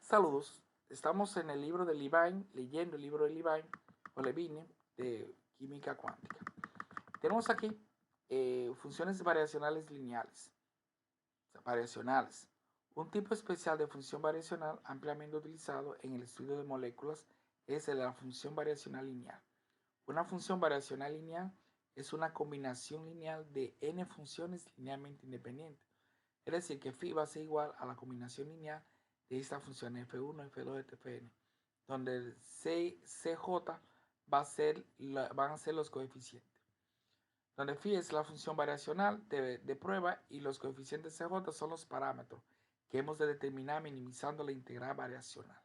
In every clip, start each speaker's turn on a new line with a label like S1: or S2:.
S1: Saludos, estamos en el libro de Levine, leyendo el libro de Levine o Levine de química cuántica. Tenemos aquí funciones variacionales lineales, o sea, variacionales. Un tipo especial de función variacional ampliamente utilizado en el estudio de moléculas es el de la función variacional lineal. Una función variacional lineal es una combinación lineal de n funciones linealmente independientes. Es decir, que phi va a ser igual a la combinación lineal de esta función f1, f2, fn, donde el cj van a ser los coeficientes. Donde phi es la función variacional de prueba y los coeficientes cj son los parámetros que hemos de determinar minimizando la integral variacional.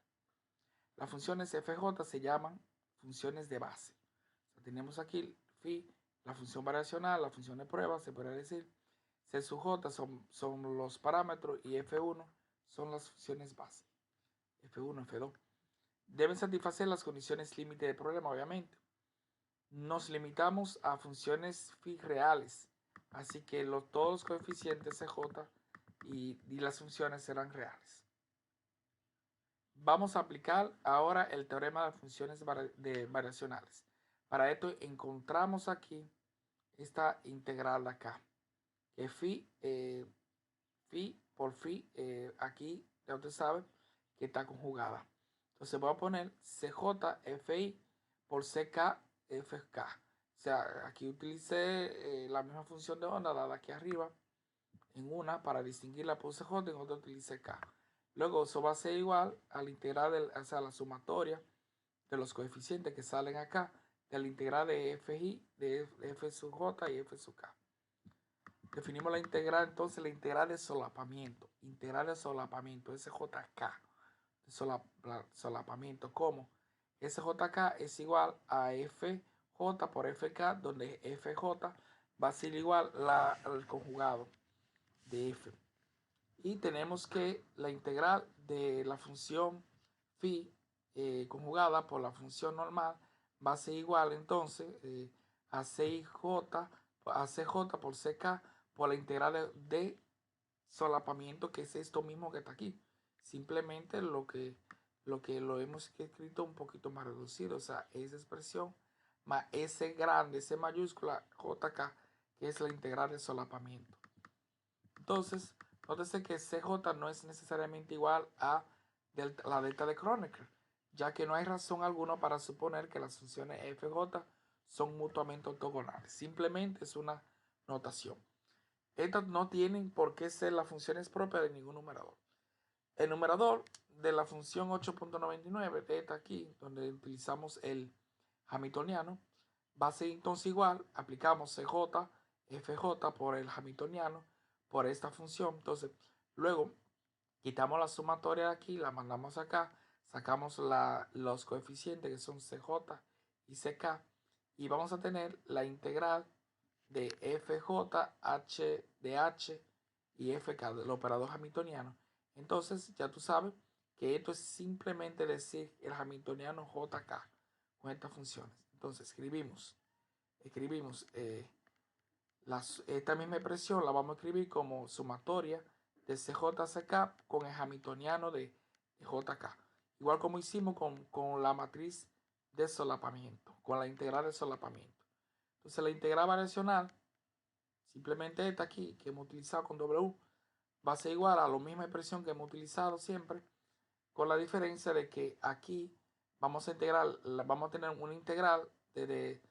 S1: Las funciones fj se llaman funciones de base. O sea, tenemos aquí phi, la función variacional, la función de prueba, se puede decir. C sub j son los parámetros y F1 son las funciones base. F1, F2. Deben satisfacer las condiciones límite del problema, obviamente. Nos limitamos a funciones phi reales, así que todos los coeficientes CJ y las funciones serán reales. Vamos a aplicar ahora el teorema de funciones variacionales. Para esto encontramos aquí esta integral de acá, que phi por phi, aquí ya usted sabe que está conjugada. Entonces voy a poner CJ FI por CK FK. O sea, aquí utilicé la misma función de onda dada aquí arriba. En una para distinguirla por CJ, en otra utilicé K. Luego eso va a ser igual a la integral, o sea, la sumatoria de los coeficientes que salen acá, de la integral de FI, de F sub J y F sub K. Definimos la integral, entonces la integral de solapamiento. Integral de solapamiento, SJK. De solapamiento, ¿cómo? SJK es igual a FJ por FK, donde FJ va a ser igual al conjugado de F. Y tenemos que la integral de la función phi conjugada por la función normal va a ser igual entonces a CJ por CK por la integral de solapamiento, que es esto mismo que está aquí. Simplemente lo lo hemos escrito un poquito más reducido, o sea, esa expresión más S grande, S mayúscula, JK, que es la integral de solapamiento. Entonces, nótese que CJ no es necesariamente igual a la delta de Kronecker, ya que no hay razón alguna para suponer que las funciones FJ son mutuamente ortogonales. Simplemente es una notación. Estas no tienen por qué ser las funciones propias de ningún numerador. El numerador de la función 8.99 de esta aquí, donde utilizamos el hamiltoniano, va a ser entonces igual, aplicamos CJ, FJ por el hamiltoniano, por esta función. Entonces, luego quitamos la sumatoria de aquí, la mandamos acá, sacamos los coeficientes que son CJ y CK, y vamos a tener la integral de FJ, H de H y FK del operador hamiltoniano. Entonces, ya tú sabes que esto es simplemente decir el hamiltoniano JK con estas funciones. Entonces, escribimos esta misma expresión la vamos a escribir como sumatoria de CJCK con el hamiltoniano de JK. Igual como hicimos con la matriz de solapamiento, con la integral de solapamiento. Entonces la integral variacional, simplemente esta aquí que hemos utilizado con W, va a ser igual a la misma expresión que hemos utilizado siempre, con la diferencia de que aquí vamos a tener una integral desde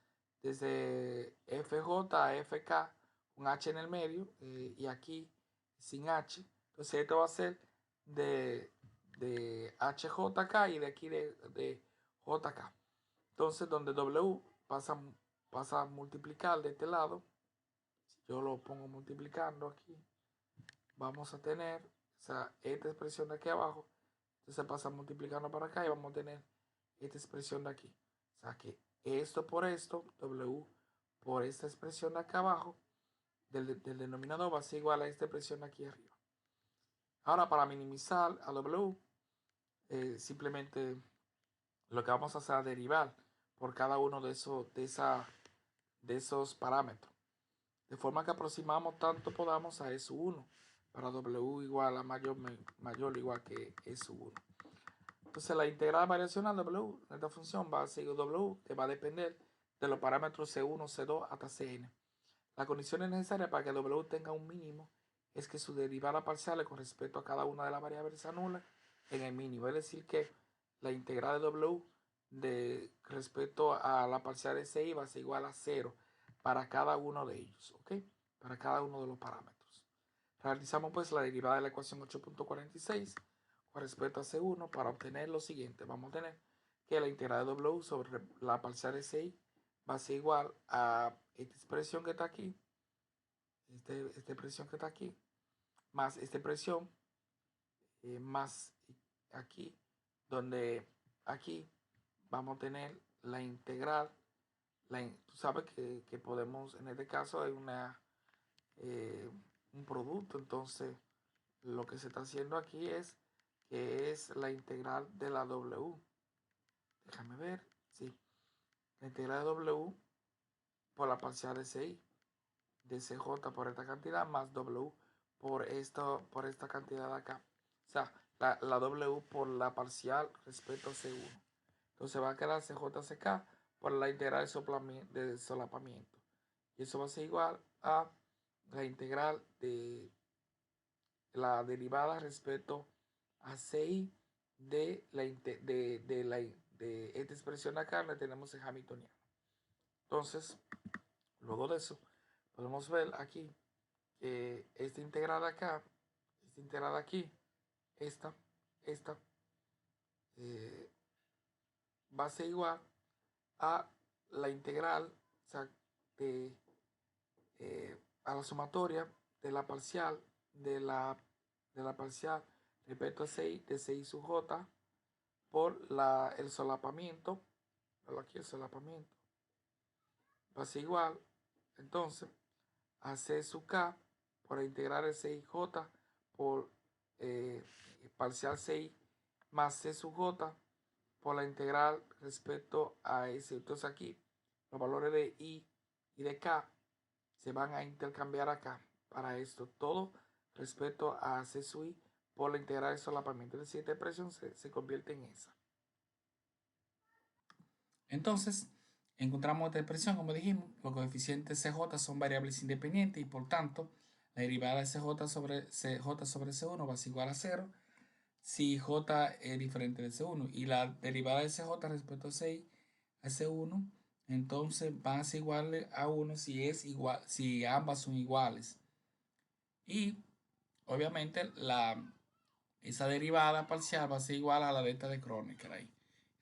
S1: FJ a FK con H en el medio y aquí sin H. Entonces esto va a ser de HJK y de aquí de JK. Entonces donde W pasa a multiplicar de este lado. Si yo lo pongo multiplicando aquí, vamos a tener, o sea, esta expresión de aquí abajo, entonces pasa multiplicando para acá y vamos a tener esta expresión de aquí. O sea que esto por esto, W por esta expresión de acá abajo, del denominador va a ser igual a esta expresión de aquí arriba. Ahora para minimizar a W, simplemente lo que vamos a hacer es derivar por cada uno de esos parámetros. De forma que aproximamos tanto podamos a S1 para W igual a mayor o igual que S1. Entonces la integral variacional W de esta función va a ser W, que va a depender de los parámetros C1, C2 hasta Cn. La condición necesaria para que W tenga un mínimo es que su derivada parcial con respecto a cada una de las variables se anula en el mínimo. Es decir, que la integral de W de respecto a la parcial de CI va a ser igual a 0 para cada uno de ellos, ¿ok? Para cada uno de los parámetros. Realizamos pues la derivada de la ecuación 8.46 con respecto a C1 para obtener lo siguiente. Vamos a tener que la integral de W sobre la parcial de CI va a ser igual a esta expresión que está aquí, esta expresión que está aquí, más esta expresión, más aquí, donde aquí vamos a tener la integral. Tú sabes que podemos, en este caso hay un producto, entonces lo que se está haciendo aquí es que es la integral de la W. Déjame ver, sí, la integral de W por la parcial de CI, de CJ por esta cantidad, más W por esta cantidad de acá. O sea, la W por la parcial respecto a C1. Entonces va a quedar CJCK por la integral de solapamiento. Y eso va a ser igual a la integral de la derivada respecto a CI de esta expresión acá, la tenemos en hamiltoniano. Entonces, luego de eso, podemos ver aquí que esta integral acá, esta integral aquí, esta, va a ser igual a la integral, o sea, a la sumatoria de la parcial de la parcial respecto a 6 de 6 sub j por el solapamiento. Aquí el solapamiento va a ser igual entonces a c sub k por integrar el 6j por parcial 6 más c sub j por la integral respecto a ese. Entonces aquí los valores de i y de k se van a intercambiar acá para esto. Todo respecto a c sub i por la integral de solapamiento. Es decir, esta expresión se convierte en esa. Entonces, encontramos esta expresión, como dijimos, los coeficientes CJ son variables independientes y por tanto, la derivada de CJ sobre C1 va a ser igual a 0 si J es diferente de C1 y la derivada de CJ respecto a C1, entonces va a ser igual a 1 si ambas son iguales. Y obviamente esa derivada parcial va a ser igual a la de esta de Kronecker ahí.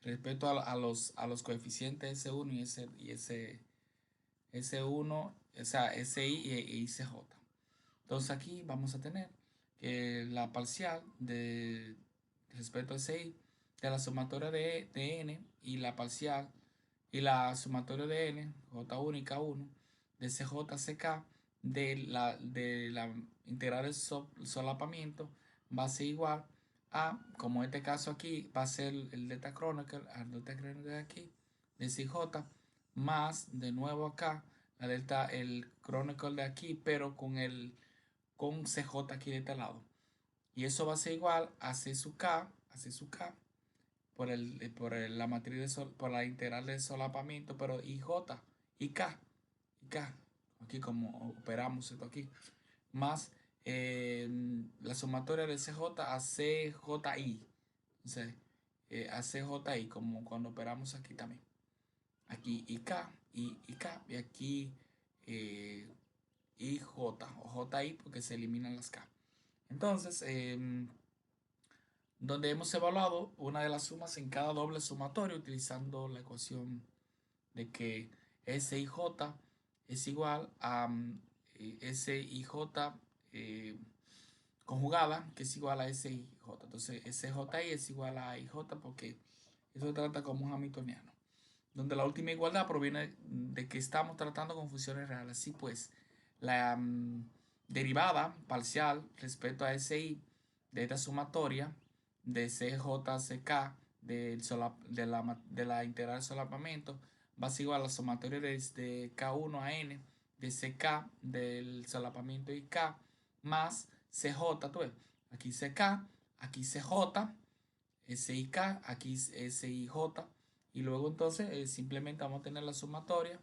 S1: Respecto a los coeficientes S1 y S1, o sea, SI y ICJ. Entonces aquí vamos a tener que la parcial respecto a SI de la sumatoria de N y la parcial y la sumatoria de N, J1 y K1, de CJCK de la integral del solapamiento va a ser igual a, como en este caso aquí, va a ser el delta Kronecker, el delta Kronecker de aquí, de CJ, más de nuevo acá, el Kronecker de aquí, pero con CJ aquí de este lado. Y eso va a ser igual a C sub K, por la matriz por la integral de solapamiento, pero IJ, y K, aquí como operamos esto aquí, más la sumatoria de CJ a CJI. Entonces, a CJI, como cuando operamos aquí también. Aquí IK, y aquí IJ o JI porque se eliminan las K. Entonces, donde hemos evaluado una de las sumas en cada doble sumatorio utilizando la ecuación de que SIJ es igual a SIJ conjugada, que es igual a SIJ. Entonces, SJI es igual a IJ porque eso se trata como un hamiltoniano, donde la última igualdad proviene de que estamos tratando con funciones reales. Así pues, la derivada parcial respecto a SI de esta sumatoria de CJCK de la integral de solapamiento va a ser igual a la sumatoria de K1 a N de CK del solapamiento y K más CJ, tú ves, aquí CK, aquí CJ, S y K, aquí es S y J, y luego entonces simplemente vamos a tener la sumatoria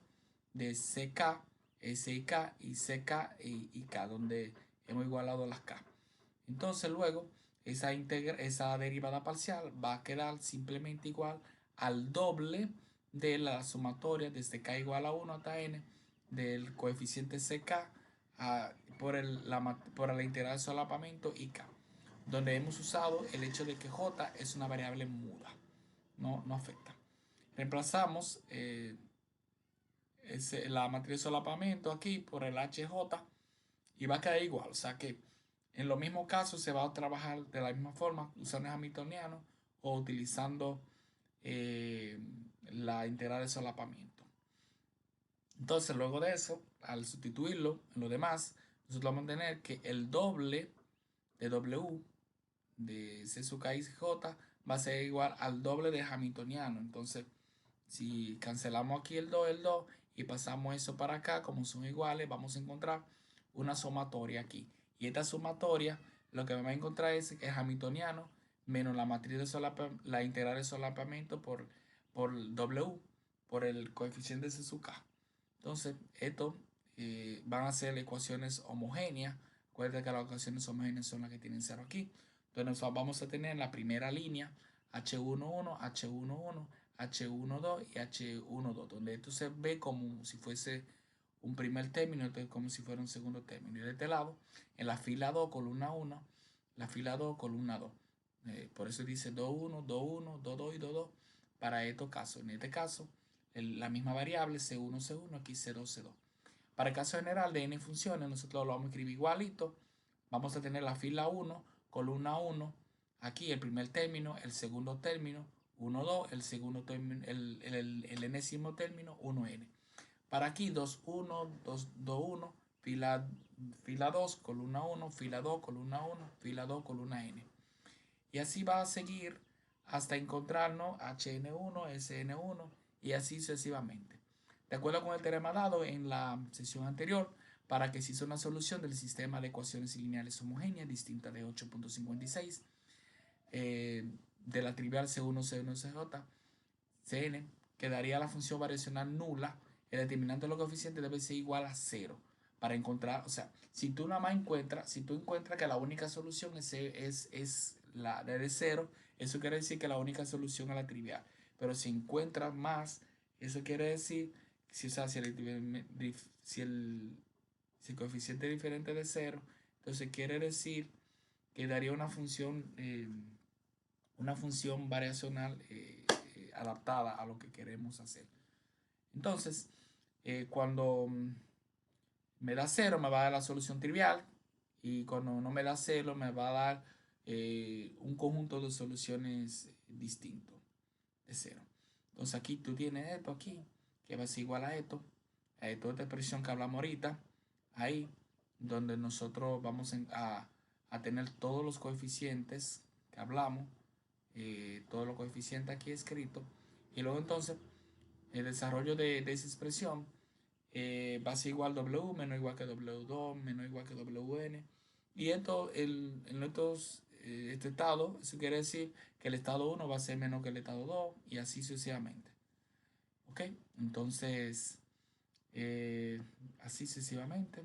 S1: de CK, SIK y CK y K, donde hemos igualado las K. Entonces luego esa derivada parcial va a quedar simplemente igual al doble de la sumatoria desde K igual a 1 hasta N del coeficiente CK por la integral de solapamiento y K, donde hemos usado el hecho de que J es una variable muda, no afecta. Reemplazamos la matriz de solapamiento aquí por el HJ y va a quedar igual, o sea que en los mismos casos se va a trabajar de la misma forma usando el hamiltoniano o utilizando la integral de solapamiento. Entonces luego de eso, al sustituirlo en lo demás, nosotros vamos a tener que el doble de W de C sub K y J va a ser igual al doble de hamiltoniano. Entonces si cancelamos aquí el 2 y pasamos eso para acá, como son iguales, vamos a encontrar una sumatoria aquí. Y esta sumatoria lo que me va a encontrar es el hamiltoniano menos la matriz de la integral de solapamiento por W, por el coeficiente de C sub K. Entonces, esto van a ser ecuaciones homogéneas. Recuerda que las ecuaciones homogéneas son las que tienen 0 aquí. Entonces, vamos a tener en la primera línea H11, H11, H12 y H12, donde esto se ve como si fuese un primer término, entonces como si fuera un segundo término. Y de este lado, en la fila 2, columna 1, la fila 2, columna 2. Por eso dice 2, 1, 2, 1, 2, 2 y 2, 2 para estos casos. En este caso, la misma variable C1, C1, aquí C2, C2. Para el caso general de n funciones, nosotros lo vamos a escribir igualito. Vamos a tener la fila 1, columna 1, aquí el primer término, el segundo término, 1, 2, el segundo término, el enésimo término, 1n. Para aquí, 2, 1, 2, 2, 1, fila 2, columna 1, fila 2, columna 1, fila 2, columna n. Y así va a seguir hasta encontrarnos HN1, SN1 y así sucesivamente. De acuerdo con el teorema dado en la sesión anterior, para que exista una solución del sistema de ecuaciones lineales homogéneas distinta de 8.56 de la trivial C1, C1, CJ, Cn, quedaría la función variacional nula. El determinante de los coeficientes debe ser igual a 0 para encontrar, o sea, si tú nada más encuentras, si tú encuentras que la única solución es la de 0, eso quiere decir que la única solución es la trivial. Pero si encuentras más, eso quiere decir, si, o sea, si el coeficiente es diferente de 0, entonces quiere decir que daría una función variacional adaptada a lo que queremos hacer. Entonces, cuando me da 0 me va a dar la solución trivial y cuando no me da 0 me va a dar un conjunto de soluciones distintos de 0. Entonces aquí tú tienes esto aquí, que va a ser igual a esto, esta expresión que hablamos ahorita, ahí, donde nosotros vamos a tener todos los coeficientes que hablamos, todos los coeficientes aquí escritos, y luego entonces el desarrollo de esa expresión va a ser igual a W menos igual que W2 menos igual que WN, y esto en este estado, eso quiere decir que el estado 1 va a ser menos que el estado 2 y así sucesivamente. ¿Ok? Entonces, así sucesivamente.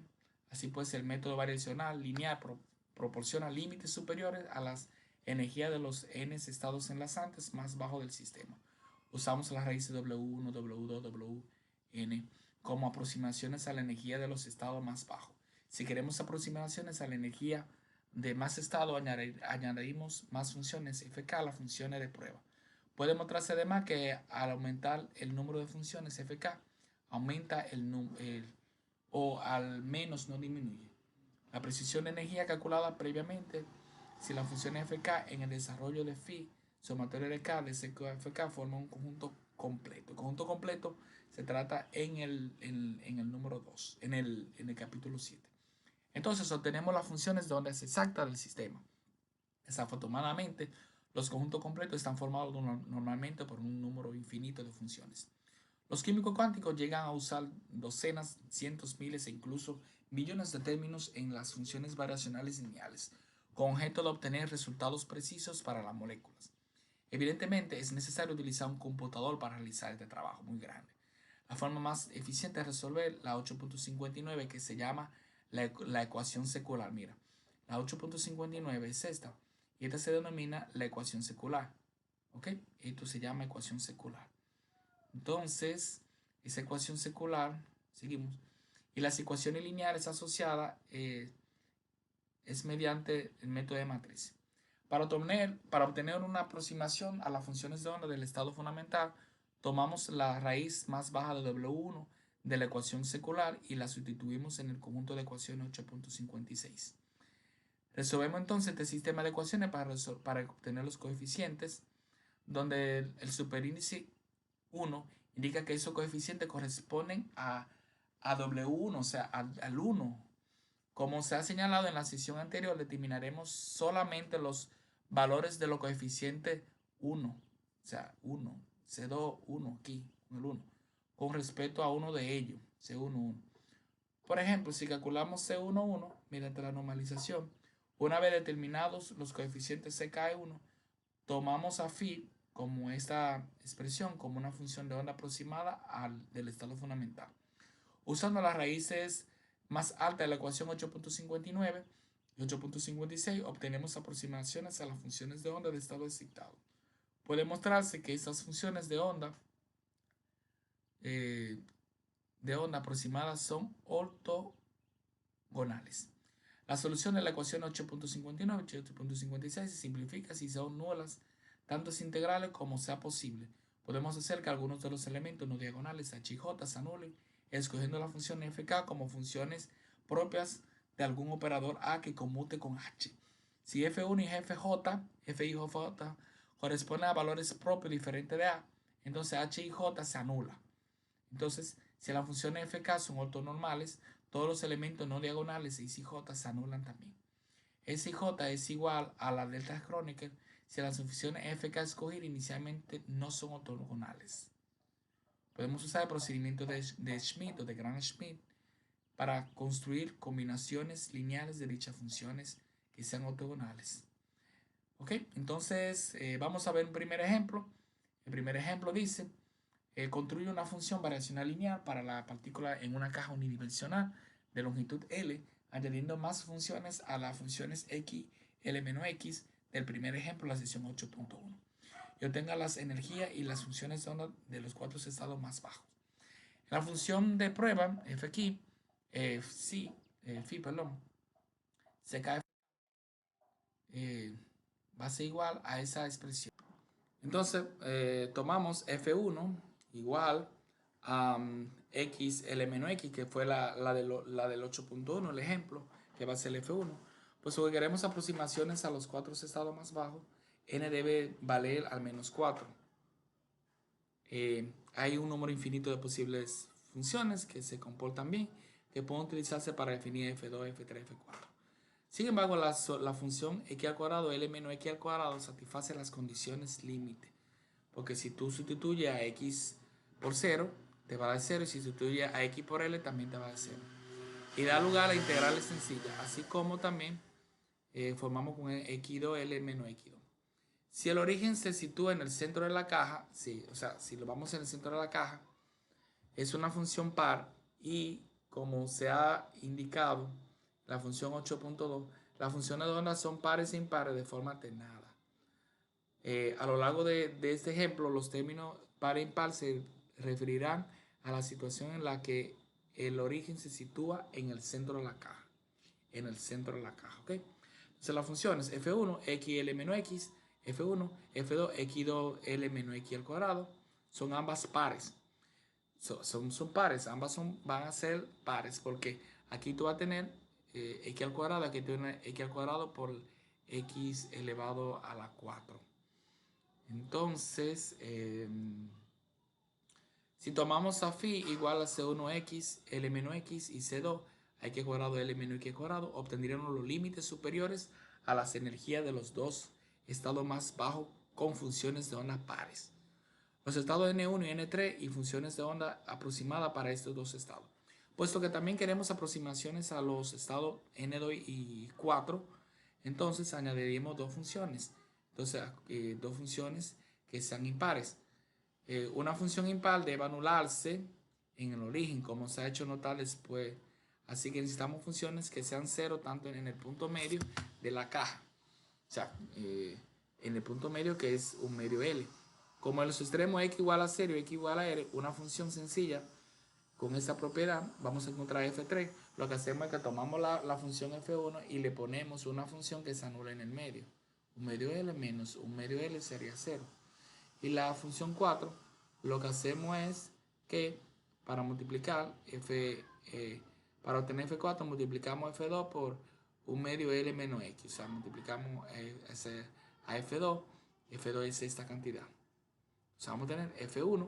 S1: Así pues, el método variacional lineal proporciona límites superiores a las energías de los n estados enlazantes más bajos del sistema. Usamos las raíces W1, W2, Wn como aproximaciones a la energía de los estados más bajos. Si queremos aproximaciones a la energía de más estado, añadimos más funciones fk a las funciones de prueba. Puede mostrarse además que al aumentar el número de funciones fk, aumenta o al menos no disminuye. La precisión de energía calculada previamente, si la función fk en el desarrollo de phi sumatorio de k de fk forma un conjunto completo. El conjunto completo se trata en el número 2, en el capítulo 7. Entonces obtenemos las funciones de ondas exactas del sistema. Desafortunadamente, los conjuntos completos están formados normalmente por un número infinito de funciones. Los químicos cuánticos llegan a usar docenas, cientos, miles e incluso millones de términos en las funciones variacionales lineales, con objeto de obtener resultados precisos para las moléculas. Evidentemente es necesario utilizar un computador para realizar este trabajo muy grande. La forma más eficiente de resolver la 8.59 que se llama la ecuación secular. Mira, la 8.59 es esta y esta se denomina la ecuación secular. ¿Ok? Esto se llama ecuación secular. Entonces, esa ecuación secular, seguimos, y las ecuaciones lineales asociadas es mediante el método de matriz. Para obtener una aproximación a las funciones de onda del estado fundamental, tomamos la raíz más baja de W1 de la ecuación secular y la sustituimos en el conjunto de ecuaciones 8.56. Resolvemos entonces este sistema de ecuaciones para obtener los coeficientes, donde el superíndice 1 indica que esos coeficientes corresponden a W1, o sea, al 1. Como se ha señalado en la sesión anterior, determinaremos solamente los valores de los coeficientes 1, o sea, 1, C2, 1, aquí, el 1, con respecto a uno de ellos, C1, 1. Por ejemplo, si calculamos C1, 1, mediante la normalización, una vez determinados los coeficientes CK1, tomamos a phi como esta expresión, como una función de onda aproximada del estado fundamental. Usando las raíces más altas de la ecuación 8.59 y 8.56 obtenemos aproximaciones a las funciones de onda de estado excitado. Puede mostrarse que estas funciones de onda aproximadas son ortogonales. La solución de la ecuación 8.59 y 8.56 se simplifica si son nulas tantos integrales como sea posible. Podemos hacer que algunos de los elementos no diagonales h y j se anulen, escogiendo la función fk como funciones propias de algún operador a que conmute con h. Si f1 y f y j corresponden a valores propios diferentes de a, entonces h y j se anulan. Entonces, si las funciones fk son ortonormales, todos los elementos no diagonales x y j se anulan también. S y j es igual a la delta de Kronecker si las funciones fk escogidas inicialmente no son ortogonales. Podemos usar el procedimiento de Schmidt o de Gram-Schmidt para construir combinaciones lineales de dichas funciones que sean ortogonales. ¿Ok? Entonces, vamos a ver un primer ejemplo. El primer ejemplo dice, construye una función variacional lineal para la partícula en una caja unidimensional de longitud L, añadiendo más funciones a las funciones x, L-x del primer ejemplo, la sección 8.1. Y obtenga las energías y las funciones de onda de los cuatro estados más bajos. En la función de prueba, fx, phi, CK va a ser igual a esa expresión. Entonces, tomamos f1 igual a x L-x, que fue la del 8.1, el ejemplo, que va a ser el f1. Pues si queremos aproximaciones a los cuatro estados más bajos, n debe valer al menos 4. Hay un número infinito de posibles funciones que se comportan bien, que pueden utilizarse para definir f2, f3, f4. Sin embargo, la función x al cuadrado, L menos x al cuadrado, satisface las condiciones límite. Porque si tú sustituyes a x por 0, te va a dar 0. Y si sustituyes a x por L, también te va a dar 0. Y da lugar a integrales sencillas. Así como también formamos con x2, L menos x2. Si el origen se sitúa en el centro de la caja, si lo vamos en el centro de la caja, es una función par y como se ha indicado, la función 8.2, las funciones de onda son pares e impares de forma alternada. A lo largo de este ejemplo, los términos par e impar se referirán a la situación en la que el origen se sitúa en el centro de la caja. En el centro de la caja, ¿ok? Entonces las funciones f1, xl menos x, f1, f2, x2, l menos x al cuadrado, son ambas pares. Son pares, ambas van a ser pares porque aquí tú vas a tener x al cuadrado, aquí tú tienes x al cuadrado por x elevado a la 4. Entonces, si tomamos a phi igual a c1x, l menos x y c2, x cuadrado, l menos x cuadrado, obtendríamos los límites superiores a las energías de los dos estados más bajos con funciones de onda pares. Los estados N1 y N3 y funciones de onda aproximada para estos dos estados. Puesto que también queremos aproximaciones a los estados N2 y 4, entonces añadiríamos dos funciones. Entonces, dos funciones que sean impares. Una función impar debe anularse en el origen, como se ha hecho notar después. Así que necesitamos funciones que sean cero tanto en el punto medio de la caja. O sea, en el punto medio que es un medio L. Como en los extremos x igual a 0 y x igual a r, una función sencilla con esa propiedad, vamos a encontrar f3. Lo que hacemos es que tomamos la función f1 y le ponemos una función que se anula en el medio. Un medio L menos un medio L sería 0. Y la función 4, lo que hacemos es que para multiplicar para obtener f4 multiplicamos f2 por un medio L menos x. O sea, multiplicamos a f2. F2 es esta cantidad. O sea, vamos a tener f1,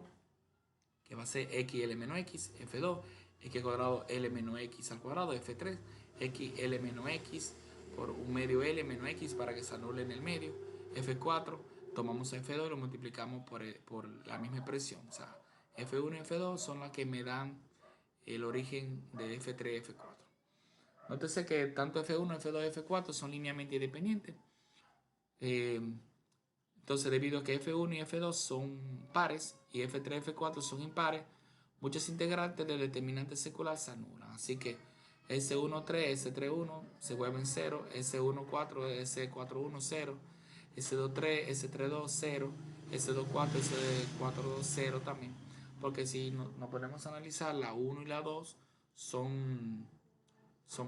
S1: que va a ser xl menos x, f2, x al cuadrado l menos x al cuadrado, f3, xl menos x por un medio l menos x para que se anule en el medio, f4, tomamos f2 y lo multiplicamos por la misma expresión. O sea, f1 y f2 son las que me dan el origen de f3 y f4. Nótese que tanto f1, f2 y f4 son linealmente independientes. Entonces, debido a que f1 y f2 son pares y f3 y f4 son impares, muchos integrantes del determinante secular se anulan. Así que S13, S31 se vuelven 0, S14, S41, 0, S23, S32, 0, S24, S42, 0 también. Porque si nos ponemos a analizar, la 1 y la 2 son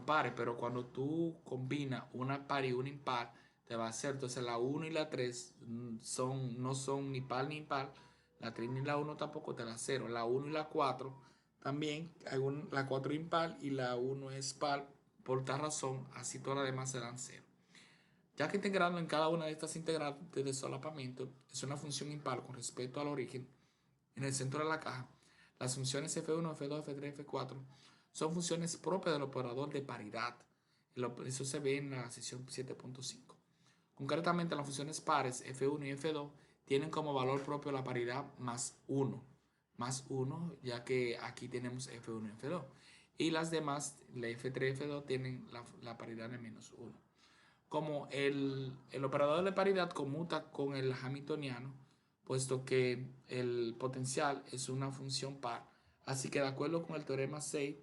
S1: pares, pero cuando tú combinas una par y una impar, te va a hacer. Entonces la 1 y la 3 no son ni par ni impar. La 3 ni la 1 tampoco te da 0. La 1 y la 4 también, la 4 impar y la 1 es par. Por tal razón, así todas las demás serán 0. Ya que integrando en cada una de estas integrantes de solapamiento es una función impar con respecto al origen, en el centro de la caja, las funciones f1, f2, f3, f4 son funciones propias del operador de paridad. Eso se ve en la sección 7.5. Concretamente, las funciones pares f1 y f2 tienen como valor propio la paridad más 1. Más 1, ya que aquí tenemos f1 y f2. Y las demás, la f3 y f2, tienen la paridad de menos 1. Como el operador de paridad conmuta con el hamiltoniano, puesto que el potencial es una función par. Así que de acuerdo con el teorema 6,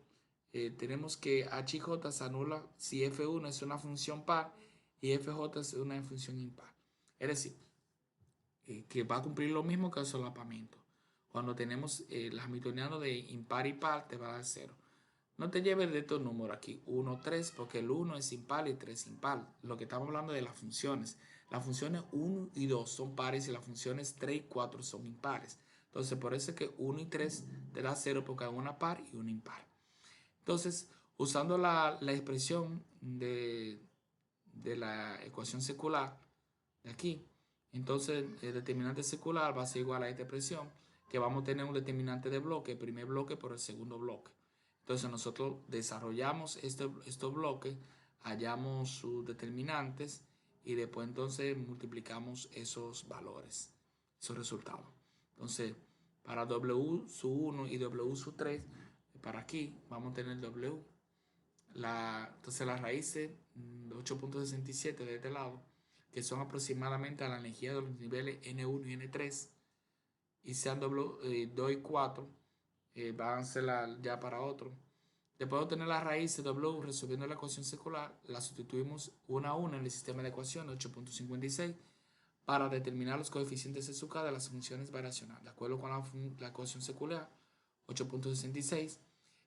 S1: tenemos que h y j se anula si f1 es una función par y fj es una función impar. Es decir, que va a cumplir lo mismo que el solapamiento. Cuando tenemos el hamiltoniano de impar y par, te va a dar 0. No te lleves de estos números aquí, 1, 3, porque el 1 es impar y 3 impar. Lo que estamos hablando de las funciones. Las funciones 1 y 2 son pares y las funciones 3 y 4 son impares. Entonces, por eso es que 1 y 3 te da 0 porque hay una par y una impar. Entonces, usando la expresión de la ecuación secular de aquí, entonces el determinante secular va a ser igual a esta expresión, que vamos a tener un determinante de bloque, el primer bloque por el segundo bloque. Entonces nosotros desarrollamos estos bloques, hallamos sus determinantes y después entonces multiplicamos esos valores, esos resultados. Entonces, para W sub 1 y W sub 3, para aquí vamos a tener W. Entonces las raíces 8.67 de este lado, que son aproximadamente a la energía de los niveles N1 y N3, y sean 2 y 4, van a ser ya para otro. Después de obtener la raíz de W resolviendo la ecuación secular, la sustituimos una a una en el sistema de ecuaciones 8.56 para determinar los coeficientes de K de las funciones variacionales. De acuerdo con la ecuación secular 8.66,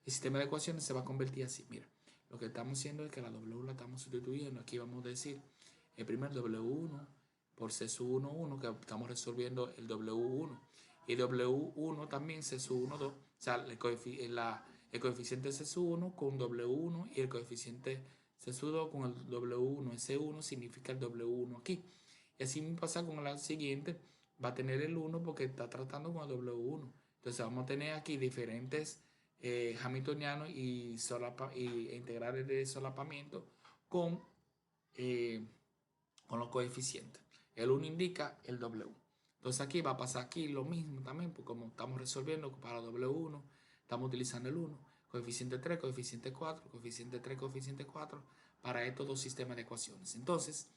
S1: el sistema de ecuaciones se va a convertir así. Mira, lo que estamos haciendo es que la W la estamos sustituyendo. Aquí vamos a decir el primer W1 por C sub 1, 1, que estamos resolviendo el W1. Y W1 también C sub 1, 2. O sea, el coeficiente C sub 1 con W1 y el coeficiente C sub 2 con el W1. Ese 1 significa el W1 aquí. Y así me pasa con la siguiente. Va a tener el 1 porque está tratando con el W1. Entonces vamos a tener aquí diferentes hamiltonianos y integrales de solapamiento con los coeficientes. El 1 indica el W. Entonces aquí va a pasar aquí lo mismo también, porque como estamos resolviendo para W1, estamos utilizando el 1, coeficiente 3, coeficiente 4, coeficiente 3, coeficiente 4, para estos dos sistemas de ecuaciones. Entonces,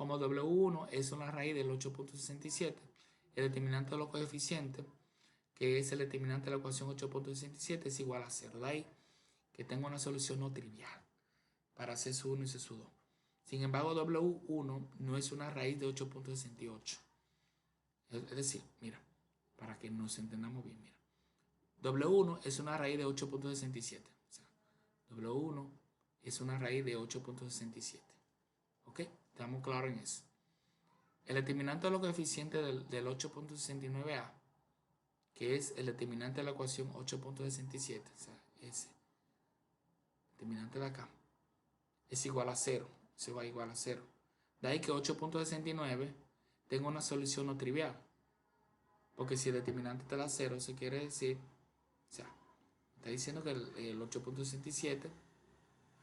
S1: como W1 es una raíz del 8.67, el determinante de los coeficientes, que es el determinante de la ecuación 8.67, es igual a 0. De ahí que tengo una solución no trivial para C1 y C2. Sin embargo, W1 no es una raíz de 8.68. Es decir, mira, para que nos entendamos bien, mira. W1 es una raíz de 8.67. O sea, W1 es una raíz de 8.67. ¿Ok? Estamos claros en eso. El determinante de los coeficientes del 8.69a, que es el determinante de la ecuación 8.67, o sea, ese determinante de acá, es igual a 0. Se va igual a 0. De ahí que 8.69 tenga una solución no trivial. Porque si el determinante te da 0, eso quiere decir, o sea, está diciendo que el 8.67,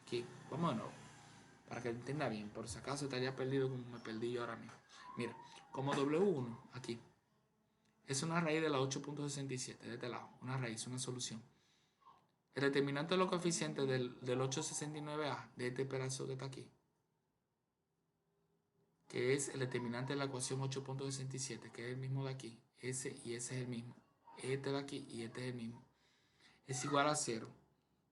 S1: aquí, vamos de nuevo, para que entienda bien, por si acaso te haya perdido como me perdí yo ahora mismo. Mira, como W1, aquí, es una raíz de la 8.67, de este lado, una raíz, una solución. El determinante de los coeficientes del 869a, de este pedazo que está aquí, que es el determinante de la ecuación 8.67, que es el mismo de aquí, ese y ese es el mismo, este de aquí y este es el mismo, es igual a 0.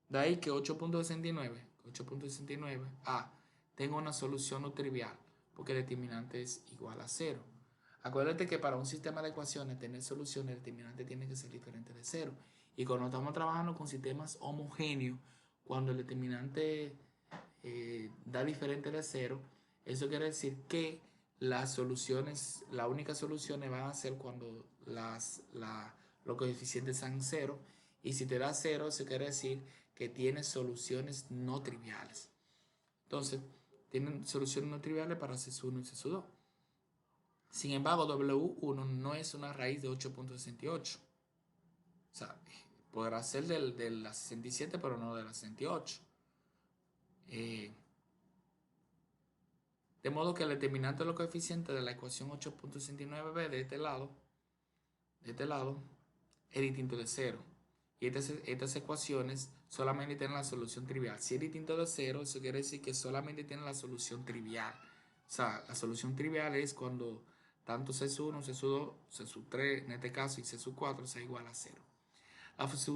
S1: De ahí que 8.69a tenga una solución no trivial, porque el determinante es igual a 0. Acuérdate que para un sistema de ecuaciones tener soluciones, el determinante tiene que ser diferente de 0. Y cuando estamos trabajando con sistemas homogéneos, cuando el determinante da diferente de 0, eso quiere decir que las soluciones, las únicas soluciones van a ser cuando los coeficientes sean 0. Y si te da 0, eso quiere decir que tiene soluciones no triviales. Entonces, tienen soluciones no triviales para C1 y C2. Sin embargo, W1 no es una raíz de 8.68. O sea, podrá ser de la 67, pero no de la 68. De modo que el determinante de los coeficientes de la ecuación 8.69b de este lado, es distinto de 0. Y estas ecuaciones solamente tienen la solución trivial. Si es distinto de 0, eso quiere decir que solamente tienen la solución trivial. O sea, la solución trivial es cuando tanto C1, C2, C3 en este caso y C4 sea igual a 0.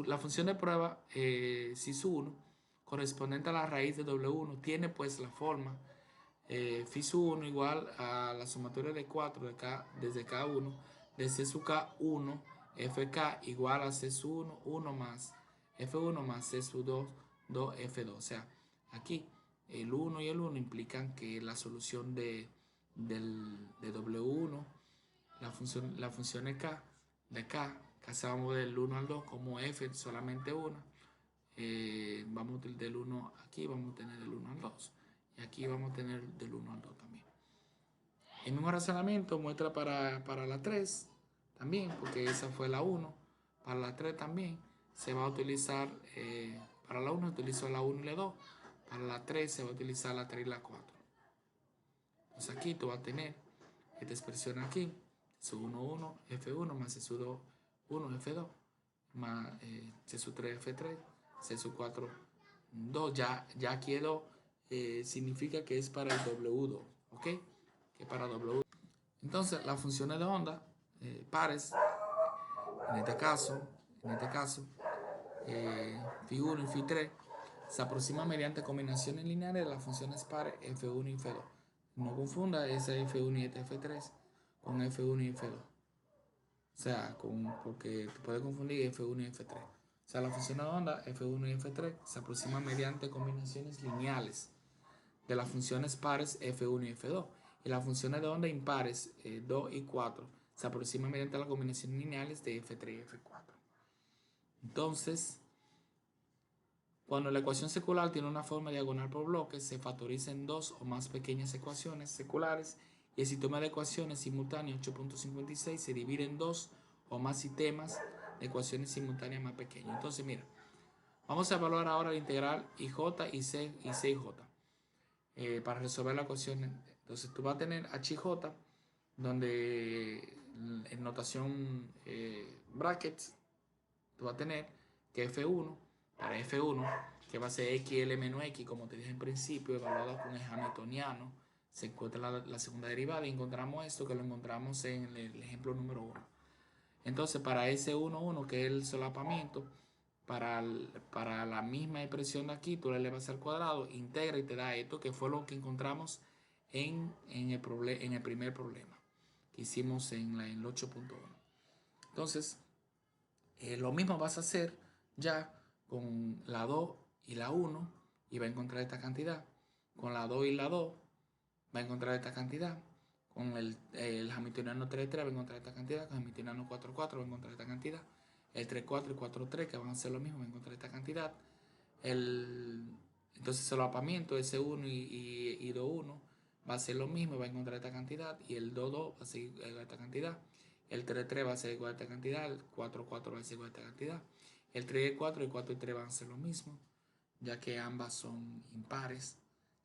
S1: La función de prueba Cis1 correspondiente a la raíz de W1 tiene pues la forma Φ1 igual a la sumatoria de 4 desde K1 de C sub K1 FK igual a C1 1 más F1 más C sub 2 2F2. O sea, aquí el 1 y el 1 implican que la solución de W1, la función de K, vamos del 1 al 2 como F solamente 1. Vamos del 1 aquí, vamos a tener del 1 al 2. Y aquí vamos a tener del 1 al 2 también. El mismo razonamiento muestra para la 3 también, porque esa fue la 1. Para la 3 también se va a utilizar, para la 1 utilizo la 1 y la 2. Para la 3 se va a utilizar la 3 y la 4. Entonces aquí tú vas a tener esta expresión aquí, C1 1, F1 más C2 1, F2 más C3 F3, C4 2, ya quedó, significa que es para el W2, ¿ok? Que para W2. Entonces, las funciones de onda pares, en este caso, Φ1 y Φ3, se aproximan mediante combinaciones lineales de las funciones pares F1 y F2. No confunda ese F1 y este F3 con F1 y F2. O sea, porque te puede confundir F1 y F3. O sea, la función de onda F1 y F3 se aproximan mediante combinaciones lineales de las funciones pares F1 y F2. Y las funciones de onda impares 2 y 4 se aproximan mediante las combinaciones lineales de F3 y F4. Entonces, cuando la ecuación secular tiene una forma diagonal por bloques, se factoriza en dos o más pequeñas ecuaciones seculares y el sistema de ecuaciones simultáneas 8.56 se divide en dos o más sistemas de ecuaciones simultáneas más pequeños. Entonces, mira, vamos a evaluar ahora la integral IJ y C y CIJ para resolver la ecuación. Entonces, tú vas a tener HIJ, donde en notación brackets, tú vas a tener que F1, para F1, que va a ser XL menos X, como te dije en principio, evaluado con el hamiltoniano se encuentra la segunda derivada y encontramos esto que lo encontramos en el ejemplo número 1. Entonces, para ese 1, 1, que es el solapamiento, para la misma expresión de aquí, tú le elevas al cuadrado, integra y te da esto, que fue lo que encontramos en el primer problema que hicimos en el 8.1. Entonces, lo mismo vas a hacer ya con la 2 y la 1 y va a encontrar esta cantidad. Con la 2 y la 2 va a encontrar esta cantidad. Con el hamiltoniano 3, 3 va a encontrar esta cantidad. Con el hamiltoniano 4, 4 va a encontrar esta cantidad. El 3, 4 y 4, 3 que van a ser lo mismo va a encontrar esta cantidad. Entonces el solapamiento S1 y 2, 1 va a ser lo mismo, va a encontrar esta cantidad. Y el 2, 2 va a ser igual a esta cantidad. El 3, 3 va a ser igual a esta cantidad. El 4, 4 va a ser igual a esta cantidad. El 3 y 4 y 4 y 3 van a ser lo mismo, ya que ambas son impares.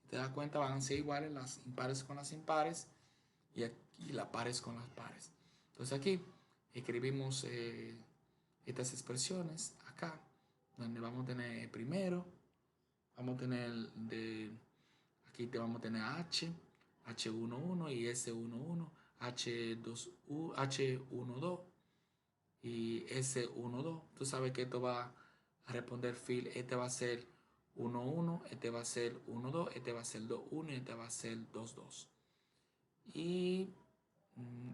S1: Si te das cuenta, van a ser iguales las impares con las impares y las pares con las pares. Entonces aquí escribimos estas expresiones acá, donde vamos a tener primero, vamos a tener aquí te vamos a tener H, H11 y S11, H2, H12 y S12. Tú sabes que esto va a responder field, este va a ser 1, 1, este va a ser 1, 2, este va a ser 2, 1 y este va a ser 2, 2. Y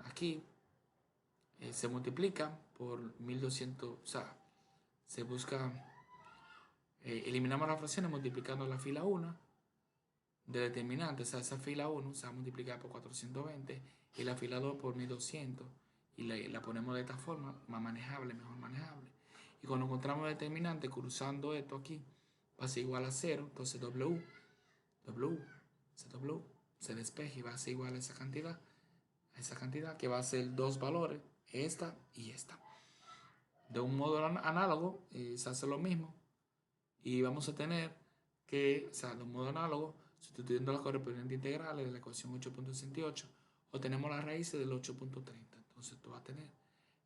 S1: aquí se multiplica por 1200, o sea, se busca, eliminamos las fracciones multiplicando la fila 1 de determinante, o sea, esa fila 1 se va a multiplicar por 420 y la fila 2 por 1200 y la ponemos de esta forma, más manejable, mejor manejable. Y cuando encontramos el determinante cruzando esto aquí, va a ser igual a 0, entonces W se despeja y va a ser igual a esa cantidad que va a ser dos valores, esta y esta. De un modo análogo se hace lo mismo y vamos a tener que, o sea, de un modo análogo, sustituyendo las correspondientes integrales de la ecuación 8.68, obtenemos las raíces del 8.30. Entonces tú vas a tener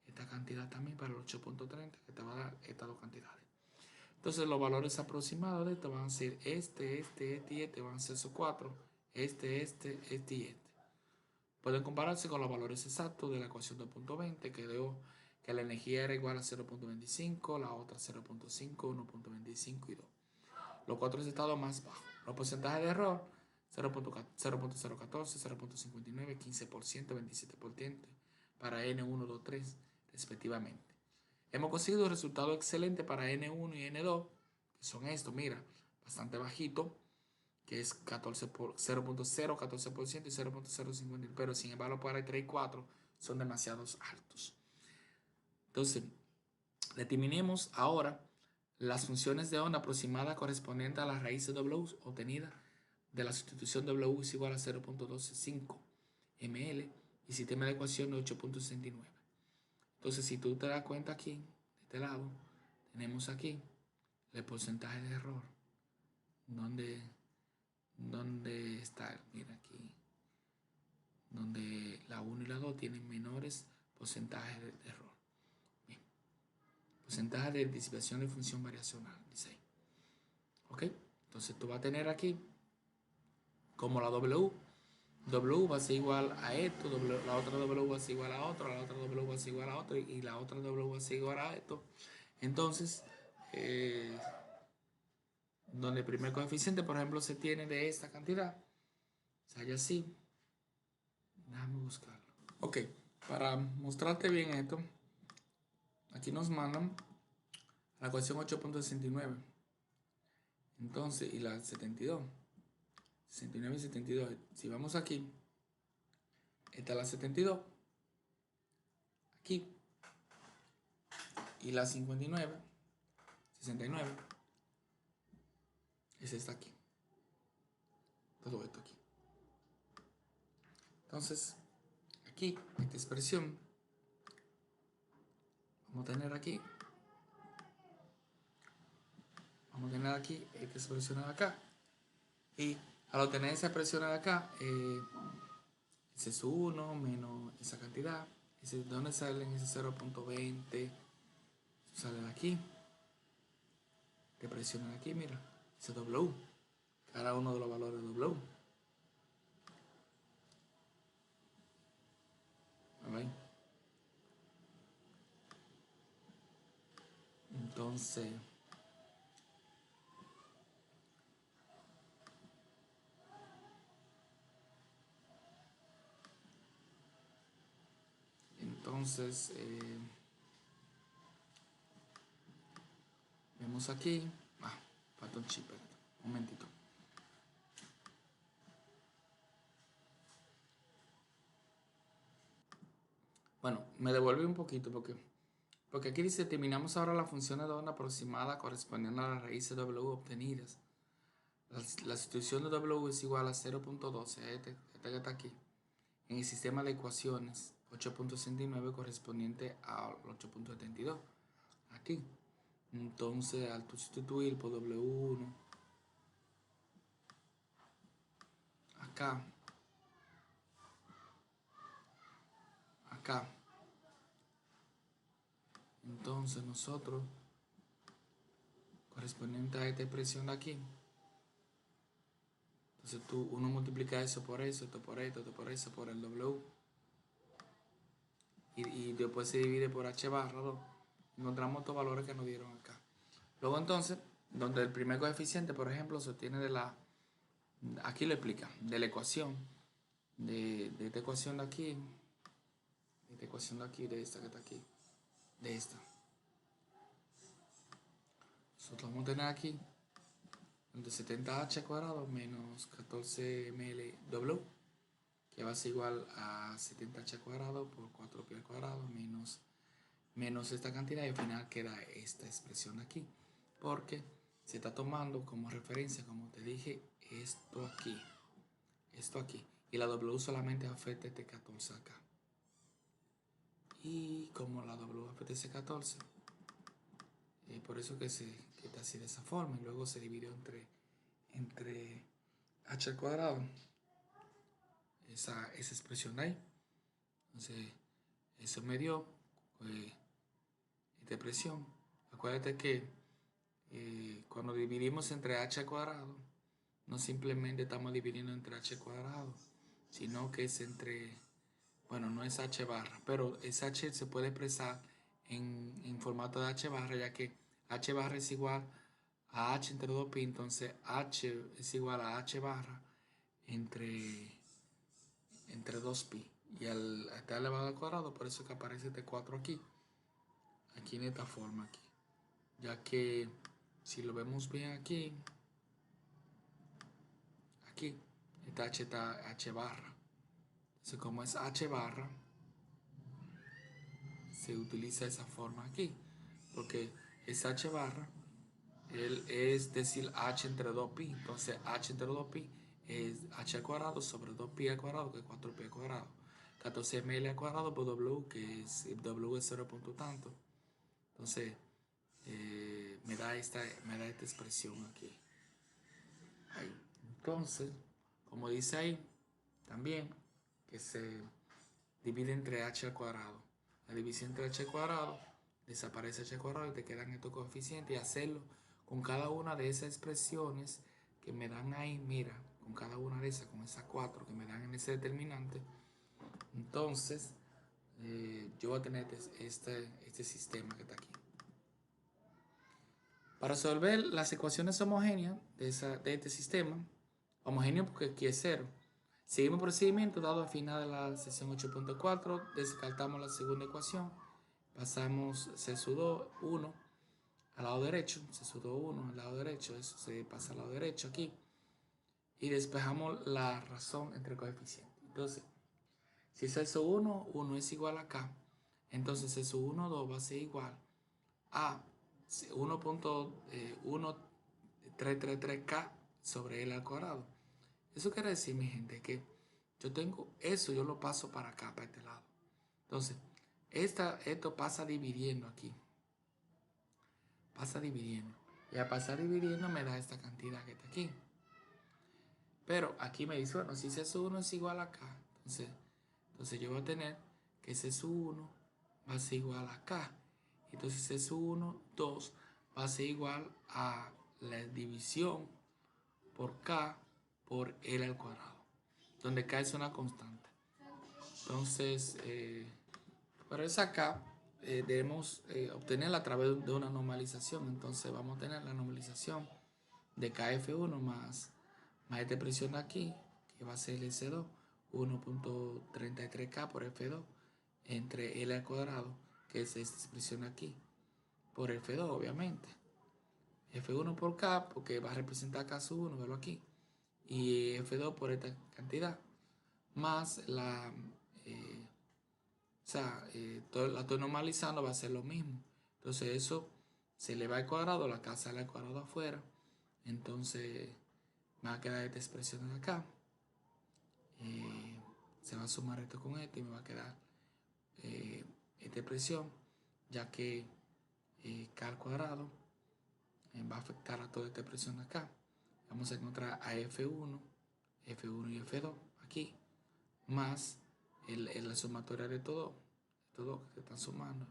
S1: esta cantidad también para el 8.30 que te va a dar estas dos cantidades. Entonces los valores aproximados de esto van a ser este y este, van a ser esos cuatro, este y este. Pueden compararse con los valores exactos de la ecuación 2.20 que dio que la energía era igual a 0.25, la otra 0.5, 1.25 y 2. Los cuatro estados más bajos. Los porcentajes de error 0.014, 0.59, 15%, 27% para N1, 2, 3 respectivamente. Hemos conseguido resultados excelentes para N1 y N2, que son estos, mira, bastante bajito, que es 0.0, 14% y 0.050, pero sin embargo para 3 y 4 son demasiados altos. Entonces, determinemos ahora las funciones de onda aproximada correspondientes a la raíz de W obtenida de la sustitución W es igual a 0.125 ml y sistema de ecuación de 8.69. Entonces, si tú te das cuenta aquí, de este lado, tenemos aquí el porcentaje de error. ¿Dónde está? Mira aquí. Donde la 1 y la 2 tienen menores porcentajes de error. Bien. Porcentaje de disipación de función variacional, dice ahí. ¿Ok? Entonces tú vas a tener aquí como la W va a ser igual a esto, la otra W va a ser igual a otro, la otra W va a ser igual a otro y la otra W va a ser igual a esto. Entonces, donde el primer coeficiente, por ejemplo, se tiene de esta cantidad, se halla así. Déjame buscarlo. Ok, para mostrarte bien esto, aquí nos mandan la ecuación 8.69. Entonces, y la 72. 69 y 72. Si vamos aquí, está la 72. Aquí. Y la 59. 69. Es esta aquí. Todo esto aquí. Entonces, aquí, esta expresión, vamos a tener aquí esta expresión de acá. Y al obtener esa expresión de acá, ese es 1 menos esa cantidad. ¿De dónde salen ese 0.20? Sale de aquí. Te presionan aquí, mira. Ese W. Cada uno de los valores de W. ¿Ven? Entonces, entonces vemos aquí. Falta un chip, espérate, un momentito. Bueno, me devuelve un poquito porque aquí dice, terminamos ahora la función de onda aproximada correspondiente a las raíces W obtenidas. La sustitución de W es igual a 0.12, este que está aquí, en el sistema de ecuaciones 8.69 correspondiente al 8.72, aquí. Entonces, al sustituir por W1, acá, acá, entonces nosotros, correspondiente a esta expresión de aquí, entonces uno multiplica eso por eso, esto por esto, esto por eso, por el W, y después se divide por H barra 2. Encontramos estos valores que nos dieron acá. Luego entonces, donde el primer coeficiente, por ejemplo, se obtiene aquí lo explica, de la ecuación, de esta ecuación de aquí, de esta ecuación de aquí, de esta que está aquí, de esta. Nosotros vamos a tener aquí de 70h cuadrado menos 14mw, que va a ser igual a 70h cuadrado por 4pi al cuadrado menos esta cantidad, y al final queda esta expresión aquí, porque se está tomando como referencia, como te dije, esto aquí, y la W solamente afecta este 14 acá, y como la W afecta ese 14, por eso que está así de esa forma, y luego se dividió entre h al cuadrado, esa expresión ahí. Entonces eso me dio esta expresión. Acuérdate que cuando dividimos entre h al cuadrado, no simplemente estamos dividiendo entre h al cuadrado, sino que es bueno, no es h barra, pero ese h se puede expresar en formato de h barra, ya que h barra es igual a h entre 2pi, entonces h es igual a h barra entre 2pi, y al estar elevado al cuadrado, por eso que aparece este 4 aquí en esta forma aquí, ya que si lo vemos bien aquí esta h está h barra. Entonces, como es h barra, se utiliza esa forma aquí, porque es h barra, es decir, h entre 2pi. Entonces h entre 2pi es h al cuadrado sobre 2pi al cuadrado, que es 4pi al cuadrado. 14ml al cuadrado por W, que es W es 0 punto tanto. Entonces me da esta expresión aquí. Ahí. Entonces, como dice ahí, también que se divide entre h al cuadrado. La división entre h al cuadrado, desaparece h al cuadrado y te quedan estos coeficientes, y hacerlo con cada una de esas expresiones que me dan ahí, mira, con cada una de esas, con esas 4 que me dan en ese determinante. Entonces yo voy a tener este sistema que está aquí. Para resolver las ecuaciones homogéneas de este sistema, homogéneo porque aquí es 0, seguimos el procedimiento dado al final de la sección 8.4, descartamos la segunda ecuación, pasamos C sub 2, 1 al lado derecho, C sub 2, 1 al lado derecho, eso se pasa al lado derecho aquí, y despejamos la razón entre coeficientes. Entonces, si C sub 1, 1 es igual a K, entonces C sub 1, 2 va a ser igual a 1.1333K sobre L al cuadrado. Eso quiere decir, mi gente, que yo tengo eso, yo lo paso para acá, para este lado. Entonces, esto pasa dividiendo aquí. Pasa dividiendo. Y al pasar dividiendo me da esta cantidad que está aquí. Pero aquí me dice, bueno, si C sub 1 es igual a K, entonces yo voy a tener que C sub 1 va a ser igual a K. Entonces C sub 1, 2 va a ser igual a la división por K por L al cuadrado, donde K es una constante. Entonces, para esa acá, debemos obtenerla a través de una normalización. Entonces vamos a tener la normalización de KF1 más esta expresión de aquí, que va a ser S2, 1.33K por F2 entre L al cuadrado, que es esta expresión de aquí, por F2 obviamente. F1 por K, porque va a representar K sub 1, verlo aquí, y F2 por esta cantidad, más la, la estoy normalizando, va a ser lo mismo. Entonces eso se eleva al cuadrado, la K sale al cuadrado afuera, entonces me va a quedar esta expresión de acá. Se va a sumar esto con esto y me va a quedar esta expresión, ya que K al cuadrado va a afectar a toda esta expresión de acá. Vamos a encontrar a F1 y F2 aquí, más la sumatoria de todo, estos dos que se están sumando,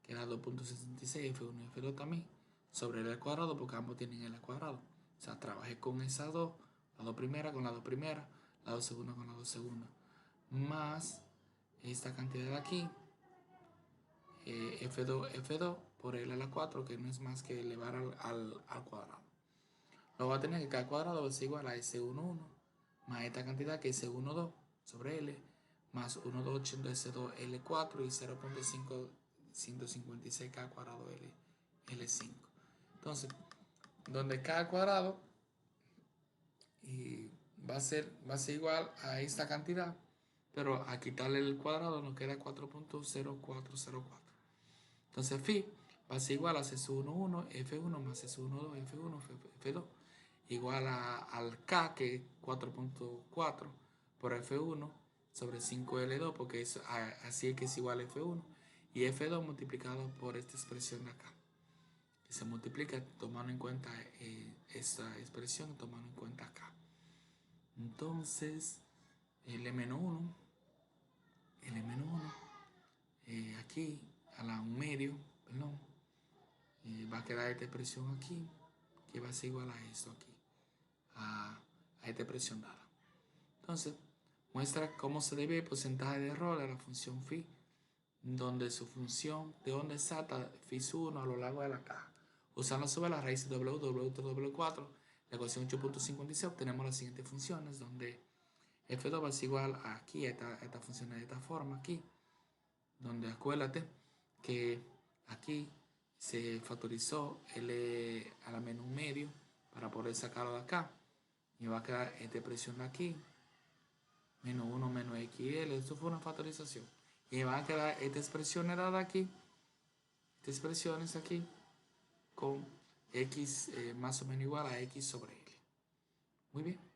S1: que da 2.66, F1 y F2 también, sobre el al cuadrado, porque ambos tienen el al cuadrado. O sea, trabajé con esas dos, las dos primeras con las dos primeras, las dos segundas con las dos segundas, más esta cantidad de aquí, F2 por L a la 4, que no es más que elevar al cuadrado. Luego va a tener que K al cuadrado es igual a S11 más esta cantidad que es S12 sobre L, más 1,280 S2 L4 y 0.556K al cuadrado L5. Entonces, donde K al cuadrado va a ser igual a esta cantidad, pero a quitarle el cuadrado nos queda 4.0404. Entonces phi va a ser igual a C11 F1 más C12 F1 F2 igual al K, que es 4.4 por F1 sobre 5L2, porque así es que es igual a F1, y F2 multiplicado por esta expresión de acá, que se multiplica tomando en cuenta esta expresión, tomando en cuenta acá. Entonces, L-1, aquí a la 1 medio, perdón, va a quedar esta expresión aquí, que va a ser igual a esto aquí, a esta expresión dada. Entonces, muestra cómo se debe el porcentaje de error a la función phi, donde su función de onda exacta phi sub 1 a lo largo de la caja. Usando sobre la raíz de W4, la ecuación 8.56, obtenemos las siguientes funciones, donde F2 va a ser igual a aquí, esta función de esta forma aquí, donde acuérdate que aquí se factorizó L a la menos medio para poder sacarlo de acá, y va a quedar esta expresión de aquí, menos 1 menos XL, esto fue una factorización, y me va a quedar esta expresión dada aquí, esta expresión es aquí, con X más o menos igual a X sobre L. Muy bien.